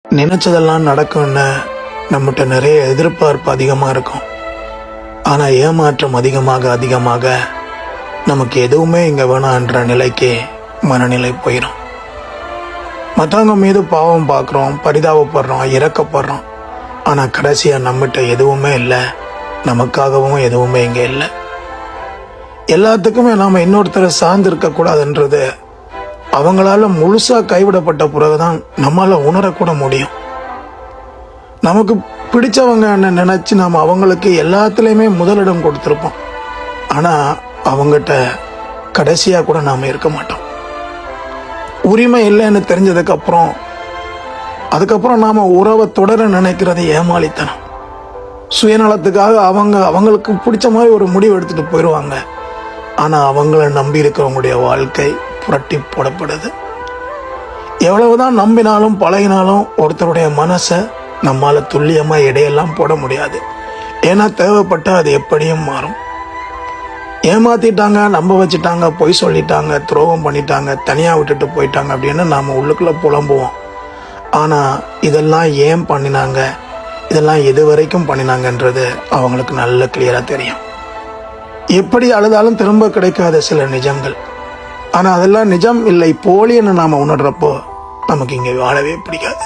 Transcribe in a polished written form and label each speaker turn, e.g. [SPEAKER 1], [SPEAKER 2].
[SPEAKER 1] நினைச்சதெல்லாம் நடக்கும்னு நம்மகிட்ட நிறைய எதிர்பார்ப்பு அதிகமாக இருக்கும். ஆனால் ஏமாற்றம் அதிகமாக நமக்கு எதுவுமே இங்கே வேணான்ற நிலைக்கு மனநிலை போயிடும். மற்றவங்க மீது பாவம் பார்க்குறோம், பரிதாபப்படுறோம், இறக்கப்படுறோம். ஆனால் கடைசியாக நம்மகிட்ட எதுவுமே இல்லை, நமக்காகவும் எதுவுமே இங்கே இல்லை. எல்லாத்துக்குமே நாம் இன்னொருத்தரை சார்ந்து இருக்கக்கூடாதுன்றது அவங்களால முழுசாக கைவிடப்பட்ட பிறகுதான் நம்மளால் உணரக்கூட முடியும். நமக்கு பிடிச்சவங்க நினச்சி நாம் அவங்களுக்கு எல்லாத்துலேயுமே முதலிடம் கொடுத்துருப்போம். ஆனால் அவங்ககிட்ட கடைசியாக கூட நாம் இருக்க மாட்டோம். உரிமை இல்லைன்னு தெரிஞ்சதுக்கப்புறம் அதுக்கப்புறம் நாம் உறவை தொடர நினைக்கிறது ஏமாளித்தனம். சுயநலத்துக்காக அவங்களுக்கு பிடிச்ச மாதிரி ஒரு முடிவு எடுத்துகிட்டு போயிடுவாங்க. ஆனால் அவங்கள நம்பி இருக்கிறவங்களுடைய வாழ்க்கை புரட்டி போடப்படுது. எவ்வளவுதான் நம்பினாலும் பழகினாலும் ஒருத்தருடைய மனசை நம்மால் துல்லியமாக இடையெல்லாம் போட முடியாது. ஏன்னா தேவைப்பட்ட அது எப்படியும் மாறும். ஏமாத்திட்டாங்க, நம்ப வச்சுட்டாங்க, பொய் சொல்லிட்டாங்க, துரோகம் பண்ணிட்டாங்க, தனியாக விட்டுட்டு போயிட்டாங்க அப்படின்னு நாம் உள்ளுக்குள்ளே புலம்புவோம். ஆனால் இதெல்லாம் ஏன் பண்ணினாங்க, இதெல்லாம் எது வரைக்கும் பண்ணினாங்கன்றது அவங்களுக்கு நல்ல கிளியராக தெரியும். எப்படி அழுதாலும் திரும்ப கிடைக்காத சில நிஜங்கள். ஆனால் அதெல்லாம் நிஜம் இல்லை, போலின்னு நாம் உணர்றப்போ நமக்கு இங்கே வாழவே பிடிக்காது.